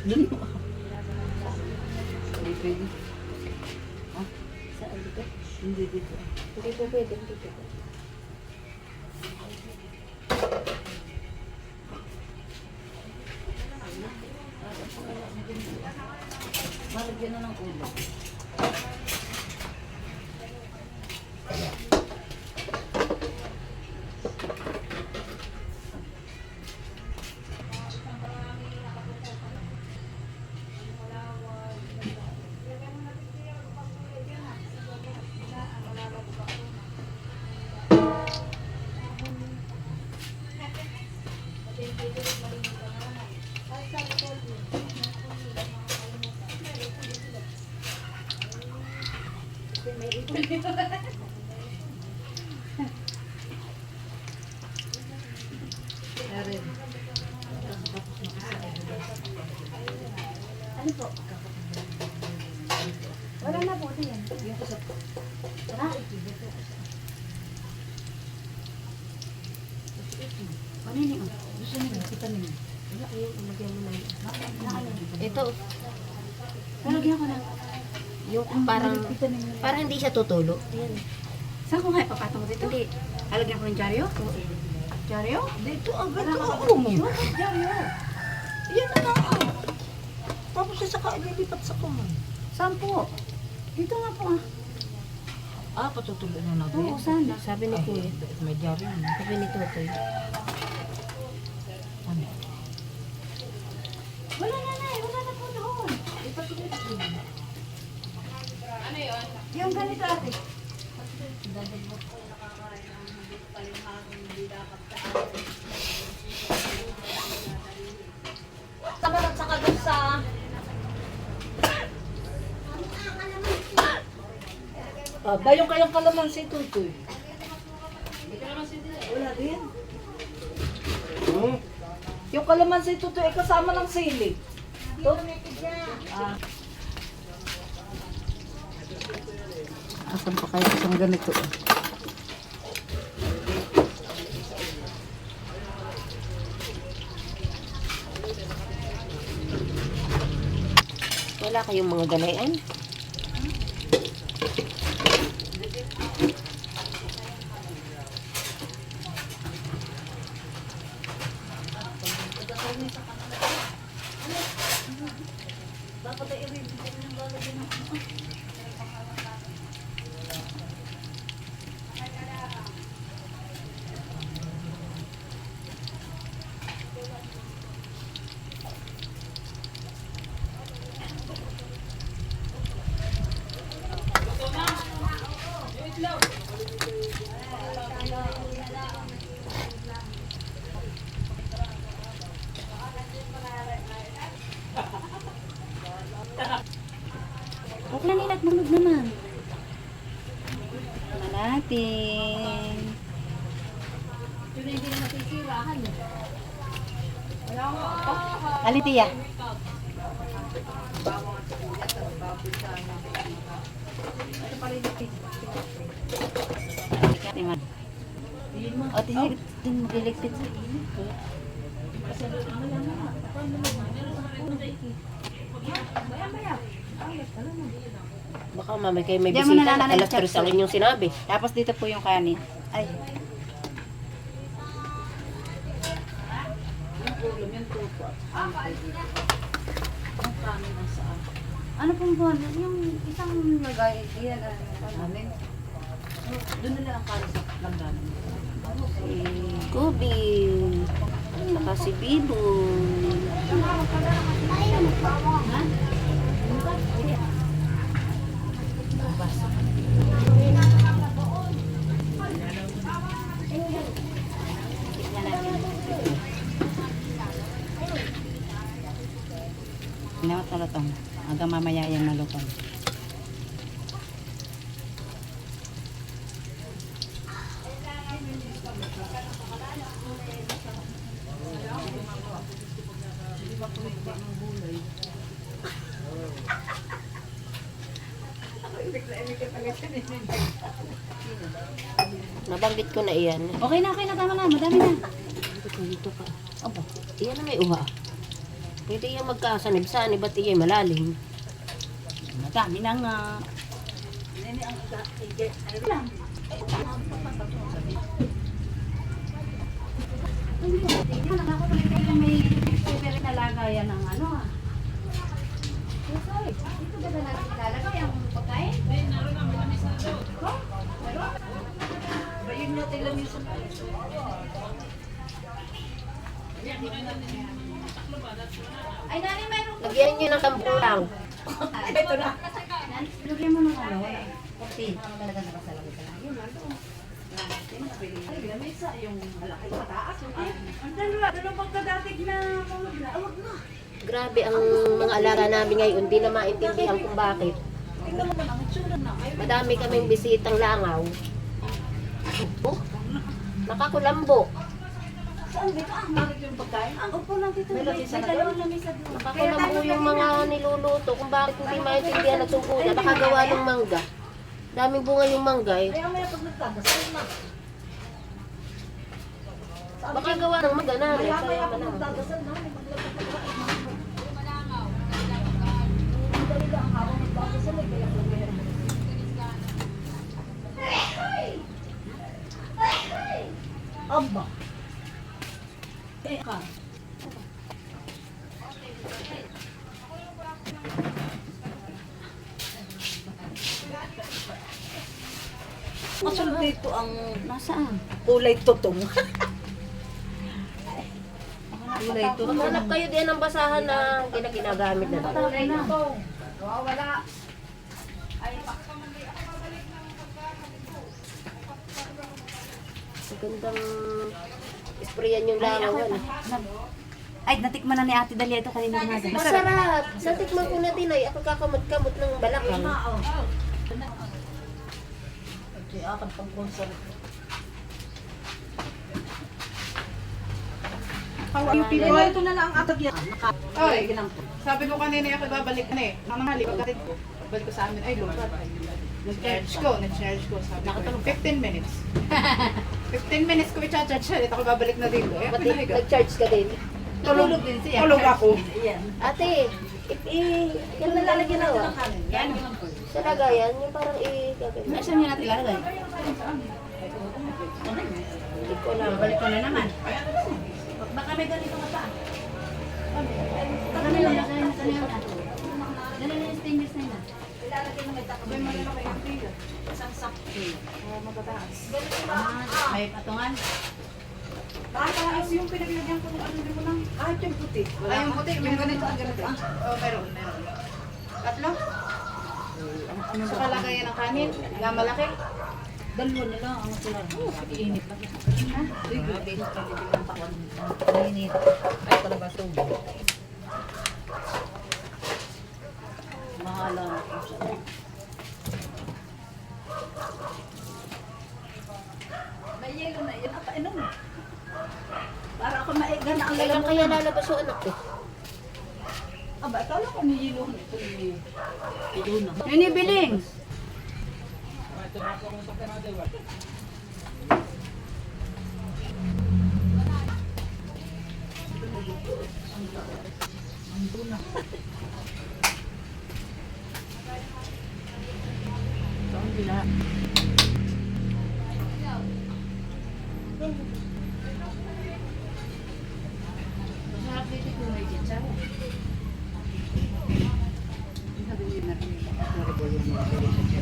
Doon mo. Hindi pwede. Ha? Saan dito? Hindi dito. Hindi po pwede, hindi po. Malagyan na ng ulo. Erin. Ano po? Wala na po, yan. Yung kasap. Ah, ito. Ano yun? Gusto niyo kita niyo. Wala, ayun, umagyan mo na yun. Ito, Malagyan ko na. yung parang hindi siya tutulo. Ayan. Saan ko nga ipapatong ko dito? Hindi. Halagyan ko ng dyaryo? Dyaryo? Dito agad ito. Mo. Dyaryo. Yan na nga. Tapos saka ililipat sa kuman. Saan po? Dito nga po ah. Ah, patutuloy na natin. Oo, sana. Sabi ni Kuya. May dyaryo na. Sabi ni Totoy. Ano? Wala na na, wala na po doon. Ipatuloy na yun. Yung ganito ate. Saka saka doon sa... Bayong kayong kalamansi, Tutoy. Wala din. Yung kalamansi, Tutoy, kasama ng sili. Asan pa kayo isang ganito? Wala kayong mga ganayan? Dapat ay i-read ng lalagyan ng Huwag lang nila at bulog naman. Wala natin. Yun hindi na masisirahan. Alitiya. Timan. O, din magiligpit sa init. Baka mamay kayo may Diyan mo bisita. na Alas 3 ang inyong sinabi. Tapos dito po yung kanin. Ay. Yung ulam, yung tupo. Ang kanin ang saan. Ano pong buwan? Yung isang lagay. Iyan na. Amin. Doon nila ang kanin sa langganan. Si Kubi. Saka si Biboy. Inawat na lutong. Hanggang mamaya yan malutong. Nabanggit ko na iyan. Okay na, tama na. Madami na. Dito pa. Opo. Iyan na may uha. Pwede yung magkasanib-sanib at iya malalim. Madami na nga. May super na lagayan ng ano ah. Dito ba na natin ilalagay ang pagkain? Bayun natin lang yung Ay, nani, meron ko. Lagyan nyo ng kampulang. Ito na. Lagyan mo ng ano, wala. Cocktail. Talaga nakasalagay ka lang. Yun, ano. Ay, lamesa yung malaki mataas. Ang dalawang kadatig na awag na. Grabe ang mga alaga namin ngayon. Hindi na maintindihan kung bakit. Tingnan mo man ang itsura na. Ayun. Madami kaming bisitang langaw. Oh, nakakulambo. Saan dito? Bakit yung pagkain? Ang upo lang dito. May dalawang lamesa doon. Nakakulambo yung mga niluluto. Kung bakit hindi maintindihan at sungkulan. Baka gawa ng mangga. Daming bunga yung mangga eh. Kaya may pag nagdadasal na. Baka gawa ng mangga namin. Kaya Kaya pag na. nagdadasal na. Maglagay ka na. Ang dali lang habang nagdadasal eh. Kaya lagyan mo. Aba. Ka. Masunod dito ang Nasaan? kulay tutong. Kulay ito. Maghanap kayo din ng basahan na ginagamit na. Kulay na. Wala. Magandang sprayan yung langaw. Ano. Ay, natikman na ni Ate Dalia ito kanina umaga. Masarap. Natikman ko na din ay ako kakamot-kamot ng balakang. Okay, akan pang konsol. How are you people? Ito na lang ang atag yan. Oy, sabi ko kanina ako babalik na eh. Ang mahali, pagkatid ko. Balik ko sa amin, ay lupat. Nag-charge ko. Sabi ko, 15 minutes. 15 minutes ko i-charge siya. Ito ako babalik na dito. Eh, ako Pati nahiga. nag-charge ka din. Tulog din siya. Tulog ako. Ayan. Ate, yan na lalagyan na wa. Yan. Sa lagayan, yung parang i-gagawin. Saan niya natin ilalagay? Hindi ko alam. Balik ko na naman. Baka may ganito ka pa. Baka may lalagay na kanina. Ganun yung stainless na yun. Ilalagay na may takbo. May malalaki yung tiga. Isang sakto. Oh, magataas. May patungan. Taas yung pinaglagyan ko ng ano din mo lang. Ah, ito yung puti. Ay, yung puti. Yung ganito. Oh, meron. Tatlo? Sa kalagayan ng kanin. Na malaki. Dalawa na lang ang sila. Iinit pa. Iinit. Ay, talaga tubig. Mahala. May yelo na yan. Inom. Para ako maiga na ang Kailan lalam. kaya lalabas yung anak ko? Aba, akala ko niyiluhan ito. Ninibiling. Masarap dito kung may chichaw. Sabi niya na rin.